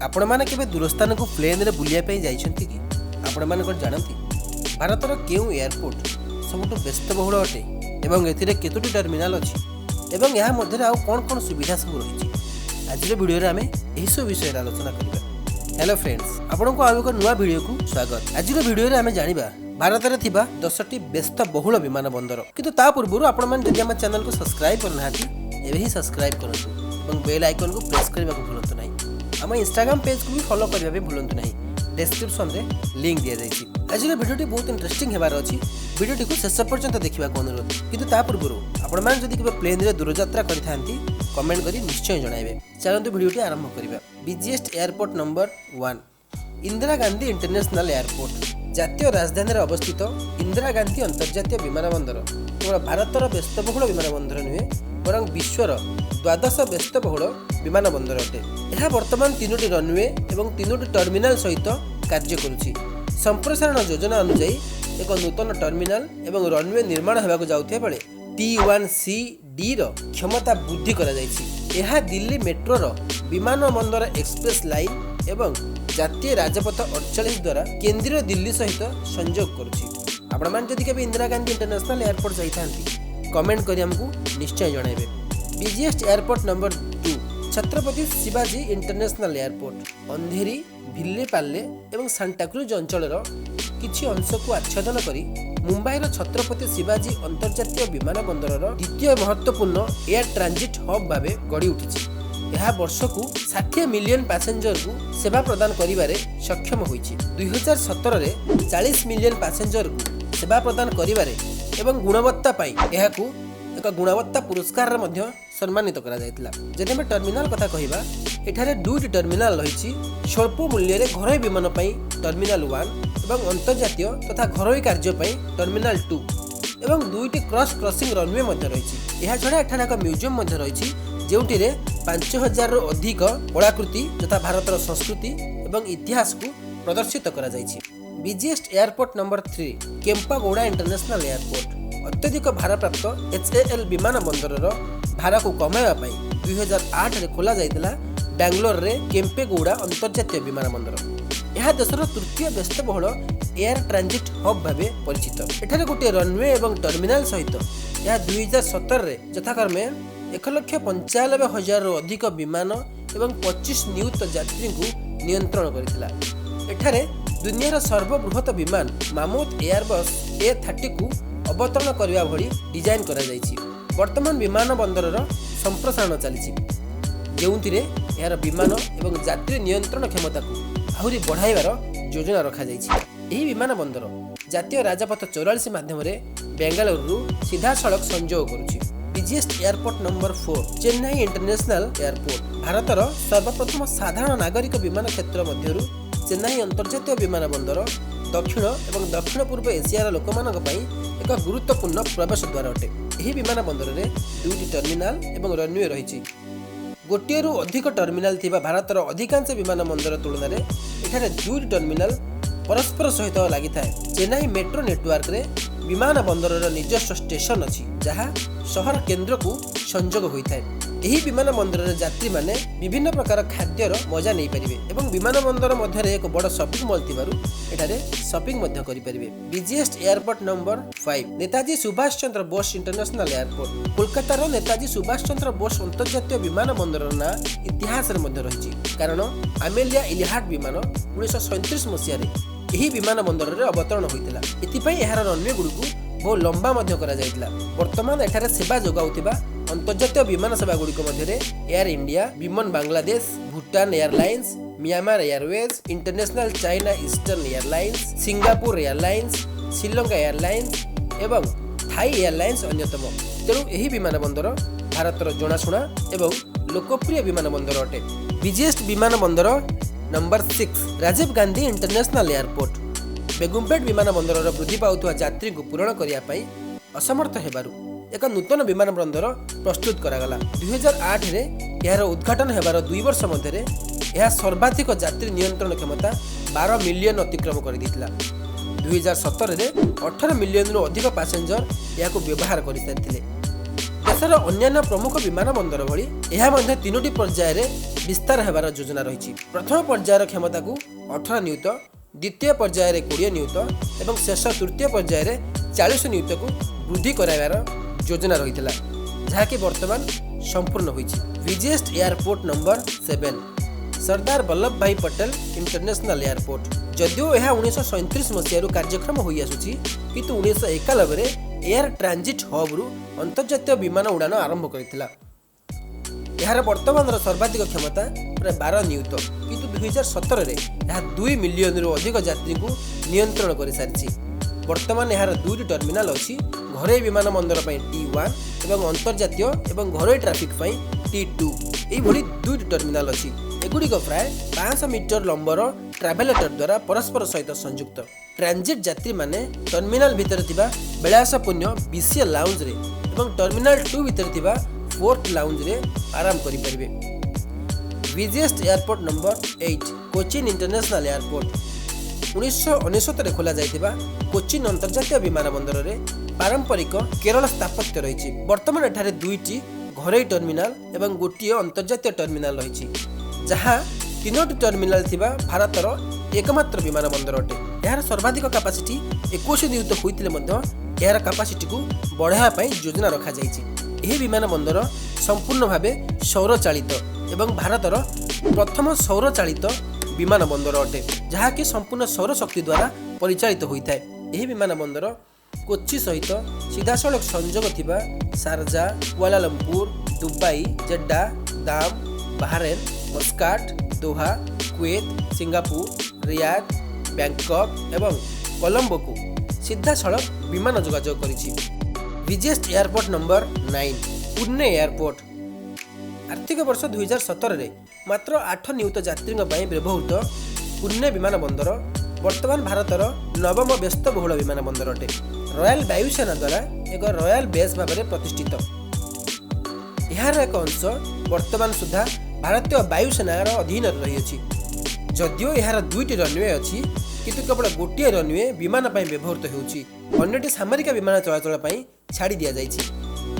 आपण माने केबे दूरस्थान को प्लेन रे बुलिया पे जाइछंती कि आपण माने कोन जानंती भारतर केउ एयरपोर्ट सबुठ व्यस्तबहुल अटे एवं एथिरे केतोटी टर्मिनाल अछि एवं यहाँ मध्य आउ कोन कोन सुविधा सब रही आज वीडियो रे आमे एही सब विषय रे आलोचना करिबा। हेलो फ्रेंड्स, आपन को आउ एक नुवा वीडियो को स्वागत। आज वीडियो रे आमे जानिबा भारत रे थिबा 10टी व्यस्तबहुल विमान बंदर। किंतु ता पूर्व आपण मान जदि हम चैनल को सब्सक्राइब करनाहाती एबे ही सब्सक्राइब करंतु एवं बेल आइकन को प्रेस करबा को भूलंतु नाही। हम इंस्टाग्राम पेज को भी फॉलो करबा भी भूलंतु नाही। डिस्क्रिप्शन रे लिंक दिया जाइछि। आज वीडियोटी बहुत इंटरेस्टिंग हेबार अछि। वीडियोटी को शेष पर्यंत देखिबा को अनुरोध। किंतु ता पूर्व आपण मान जदि केबे प्लेन रे दूर यात्रा करिथांती कमेंट करी निश्चय जणाइबे। चलंतु वीडियोटी आरंभ करिबा। Busiest airport number 1 Indira Gandhi international airport. जातीय राजधानी अवस्थित इंदिरा गांधी अंतर्जातीय विमानबंदर केवल भारतर व्यस्तबहुल विमानबंदर नुहे बरं विश्वर द्वादश व्यस्तबहुल विमानबंदर अटे। यह वर्तमान 3टी रनवे एवं 3टी टर्मिनाल सहित कार्य करुछि। संप्रसारण योजना अनुसार एक नूतन टर्मिनाल एवं रनवे निर्माण होगाक जाउथिया बेले T1CD क्षमता वृद्धि करा जाइछि। यह दिल्ली मेट्रोर विमानबंदर एक्सप्रेस लाइन एवं जातीय राजपथ 48 द्वारा केंद्रीय दिल्ली सहित संयोग करुछि। आपण मान जदि केबे इंदिरा गांधी इंटरनेशनल एयरपोर्ट जाइथांती कमेंट करी हमकु निश्चय जणाइबे। Busiest airport number 2 Chhatrapati Shivaji international airport. Andheri Vileparle एवं सांताक्रुज अंचलर किछि अंश को आच्छादन करी मुंबईर छत्रपति शिवाजी अंतर्जातीय विमानबंदरर द्वितीय महत्वपूर्ण एयर ट्रांजिट हब भाबे गढ़ी उठिछि। यह वर्ष को 60 मिलियन पैसेंजर को सेवा प्रदान करिबारे सक्षम होइछि। 2017 रे 40 मिलियन पैसेंजर को सेवा प्रदान करिबारे एवं गुणवत्ता पाई यहाकू एक गुणवत्ता पुरस्कार रे मध्य सम्मानित करा जायतिला। जदि हम टर्मिनाल कथा कहिबा एठारे दुईटी टर्मिनाल रहिछि। स्वल्प मूल्य रे घरोई विमान पई टर्मिनाल 1 एवं अंतर्जातीय तथा घरोई कार्य पई टर्मिनाल 2 एवं दुईटी क्रॉसिंग रनवे मध्य रहिछि। एहा छडा एठारे एक म्यूजियम मध्य रहिछि जेउटी रे 5000 रु अधिक कलाकृति तथा भारतर संस्कृति एवं इतिहास को प्रदर्शित करा जाइछि। Busiest airport number 3 Kempegowda international airport. अत्यधिक भारप्राप्त HAL विमानबंदरर भाड़ा को कमाइबा पई 2008 रे खोला जाइतिला बेंगलोर रे केम्पेगौड़ा अंतर्जातीय विमानबंदर। यह देशर तृतीय व्यस्तबहुल एयर ट्रांजिट हब भाबे परिचित। एठारे गोटे रनवे एवं टर्मिनाल सहित यह 2017 रे यथाक्रमे 1,95,000 रु अधिक विमान एवं 25 नियुक्त यात्री को नियंत्रण करिथिला। एठारे दुनियार सर्वबृहत विमान मामूथ एयरबस A30 को अवतरण करबा भली डिजाइन करा जाइछि। वर्तमान विमान बंदरर संप्रसारण चलिछि जेउंतिरे यार विमान एवं यात्री नियंत्रण क्षमता को आहुरी बढ़ाइबार योजना रखा जाइछि। एही विमान बंदर जातीय राजपथ 44 माध्यम रे बेंगालुरु सीधा सड़क संयोग करुछि। Busiest airport number 4 Chennai international airport. भारतर सर्वप्रथम साधारण नागरिक विमान क्षेत्र मध्यरु चेन्नई अंतर्जातीय विमानबंदर दक्षिण एवं दक्षिण पूर्व एशियार लोकमानक पई एक गुरुत्वपूर्ण प्रवेश द्वार अटे। एही विमानबंदर रे दुईटी टर्मिनाल एवं रनवे रहिछि। गोटिएरु अधिक टर्मिनाल थिबा भारतर अधिकांश विमानबंदर तुलना रे एठारे दुईटी टर्मिनाल परस्पर सहित लागि थाए। चेन्नई मेट्रो नेटवर्क रे विमान बंदरर निजस्व स्टेशन अछि जहा शहर केंद्र को संयोग होइथाय। एही विमान बंदरर यात्री माने विभिन्न प्रकार खाद्यर मजा नै परिबे एवं विमान बंदर मध्य रे एक बड़ शॉपिंग मॉल थिबारु एठारे शॉपिंग मध्य करि परिबे। Busiest airport number 5 Netaji Subhash Chandra Bose international airport. कोलकातार नेताजी सुभाष चंद्र बोस अंतर्जातीय विमान बंदरर ना इतिहास रे मध्य रहिछि कारण अमेलिया इलिहाट विमान 1937 मसिया रे एही विमान बंदर रे अवतरण होइतिला। एथिपई एहार रनवे गुडीकू बहु लंबा मध्य करा जाइतिला। वर्तमान एठारे सेवा जोगाउतिबा अंतर्जातीय विमान सेवा गुडीक मध्य रे एयर इंडिया, विमान Bangladesh, Bhutan airlines, Myanmar Airways, international China eastern airlines, Singapore airlines, Sri Lanka airlines एवं थाई एयरलाइंस अन्यतम। तेणु एही विमान बंदर भारतर जनाशुना एवं लोकप्रिय विमान बंदर अटे। बिजिएस्ट विमान बंदर number 6 Rajiv Gandhi international airport. Begumpet विमान बंदरर वृद्धि पाउथुवा यात्री को पूरण करिया पई असमर्थ हेबारु एक नूतन विमान बंदर प्रस्तुत करागला। 2008 रे यार उद्घाटन हेबार 2 वर्ष मध्य रे यह सर्वाधिक यात्री नियंत्रण क्षमता 12 मिलियन अतिक्रम कर दिथिला। 2017 रे 18 मिलियन रु अधिक पैसेंजर याको व्यवहार करि सारिथिले। देशर अन्य प्रमुख विमान बंदर भली यह मध्य 3टी पर्याय रे विस्तार हेबार योजना रही। प्रथम पर्यायर क्षमता को 18 नियुत, द्वितीय पर्यायर 20 नियुत एवं शेष तृतीय पर्यायर 40 नियुत को वृद्धि कराइबार योजना रही, जहाँकि वर्तमान संपूर्ण होइछि। Busiest airport number 7 Sardar Vallabh भाई पटेल इंटरनेशनल एयरपोर्ट। जदियो यह 1937 मसीह कार्यक्रम हो आसुछि, किंतु 1991 एयर ट्रांजिट हब रु अंतर्जातीय विमान उड़ान आरंभ करथिला। यार वर्तमान सर्वाधिक क्षमता प्राय 12 नियुत, किंतु 2017 रे यह 2 मिलियन रु अधिक यात्री को नियंत्रण कर सारिछि। वर्तमान यार 2 टर्मिनाल अछि, घरोई विमान बंदर पई T1 एवं अंतर्जातीय एवं घरोई ट्रैफिक पई T2। एही भली 2 टर्मिनाल अछि। एगुड़िक प्राय 500 मीटर लंबर ट्राभेलेटर द्वारा परस्पर सहित संयुक्त। ट्रांजिट यात्री माने टर्मिनाल भितर थिबा बेलासपूर्ण बीसीए लाउंज रे एवं टर्मिनाल 2 भितर थिबा फोर्थ लाउंज रे आराम करि परिबे। Busiest airport number 8 Cochin international airport. 1969 रे खोला जाइथिबा कोचिन अंतर्जातीय विमान बंदर रे पारंपरिक केरल स्थापत्य रहिछि। वर्तमान एठारे 2टी घरोई टर्मिनाल एवं गोटिए अंतर्जातीय टर्मिनाल रहिछि, जहाँ 3टी टर्मिनाल थिबा भारतर एकमात्र विमान बंदर अटे। यार सर्वाधिक कैपेसिटी 21 नियुत होइतिले मध्य यार कैपेसिटी को बढ़ाइबा पई योजना रखा जाइछि। एही विमान बंदर संपूर्ण भावे सौर चालित एवं भारतर प्रथम सौर चालित विमान बंदर अटे, जहाँ कि संपूर्ण सौर शक्ति द्वारा परिचालित होइथाय। एही विमान बंदर कोच्चि सहित सीधासळख संयोग थिबा Sharjah, Kuala Lumpur, Dubai, Jeddah, Dammam, Bahrain, Muscat, Doha, Kuwait, Singapore, Riyadh, Bangkok एवं कोलंबो को सीधासळख विमान जोगाजोग करिछि। Busiest airport number 9 Pune airport. आर्थिक वर्ष 2017 रे मात्र 8 नियुत यात्री व्यवहृत पुणे विमान बंदर वर्तमान भारतर नवम व्यस्तबहुल विमान बंदर अटे। रॉयल वायुसेना द्वारा एक रॉयल बेस भाव में प्रतिष्ठित। यार एक अंश वर्तमान सुधा भारतीय वायुसेनार अधीन रही। जदियो यार 2टी रनवे अच्छी, किंतु केवल गोटे रनवे विमान व्यवहृत होउछि, अन्यटी सामरिक विमान चलाचल छाड़ी दिया जाइछि।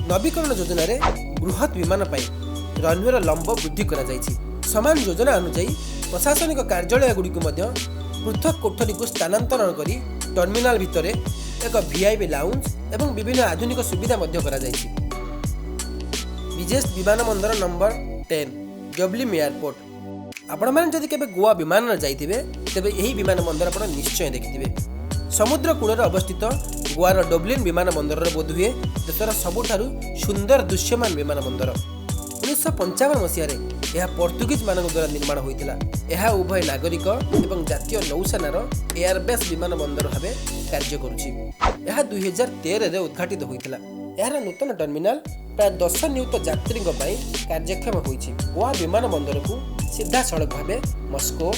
नवीकरण योजना रे बृहत विमान रनवेर लंब वृद्धि करा जाइछि। समान योजना अनुसार प्रशासनिक कार्यालय गुड़ी पृथक कोठरी को स्थानांतरण करी टर्मिनाल भितर एक वीआईपी लाउंज एवं विभिन्न आधुनिक सुविधा करा जाइछि। बिजिएस्ट विमान बंदर नंबर 10 डब्लिन एयरपोर्ट। आपण मैंने जदि केबे गोवा विमान जाइथिबे तेबे एही विमान बंदर आपण निश्चय देखिथिबे। समुद्र कूल अवस्थित गोवार डब्लिन विमान बंदर बोधहुए देशर सबुठारु सुंदर दृश्यमान विमान बंदर। 1955 मसीह यह पोर्तुगीज मान द्वारा निर्माण होइतिला। यह उभय नागरिक एवं जातीय नौसेनार एयरबेस विमान बंदर भाव कार्य करुछि। यह 2013 रे उद्घाटित होइतिला। यार नूतन टर्मिनाल प्राय 10 नियुत यात्री कार्यक्षम होइछि। गोवा विमान बंदर को सीधा सड़क भाव मस्को,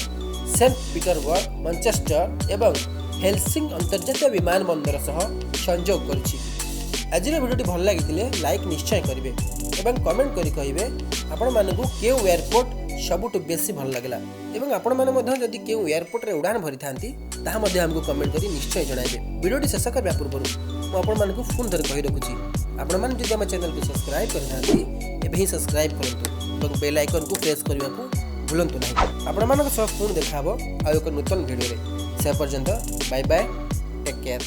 सेंट पीटरबर्ग, मैनचेस्टर एवं हेलसिंग अंतर्जातीय विमान बंदर सह संयोग करिछि। आज भिडियोटी भल लगी लाइक निश्चय करेंगे एवं कमेंट करी कहिबे आपण मानकु केउ एयरपोर्ट सबुठु बेसी भल लागला एवं आपण माने मध्य जदि केउ एयरपोर्ट रे उड़ान भरि थांती ताहा मध्य हमकु कमेंट करी निश्चय जणाइबे। वीडियोटी शेष करबा पूर्व मु आपण मानकु फोन धरि कहि रखुछि, आपण माने जदि हम चैनल को सब्सक्राइब करनांती एबे ही सब्सक्राइब करंतु एवं बेल आइकन को प्रेस करबाकू भूलंतु नाही। आपण मानक सब फोन देखाबो आ एक नूतन वीडियो रे। से पर्यंत बाय बाय, टेक केयर।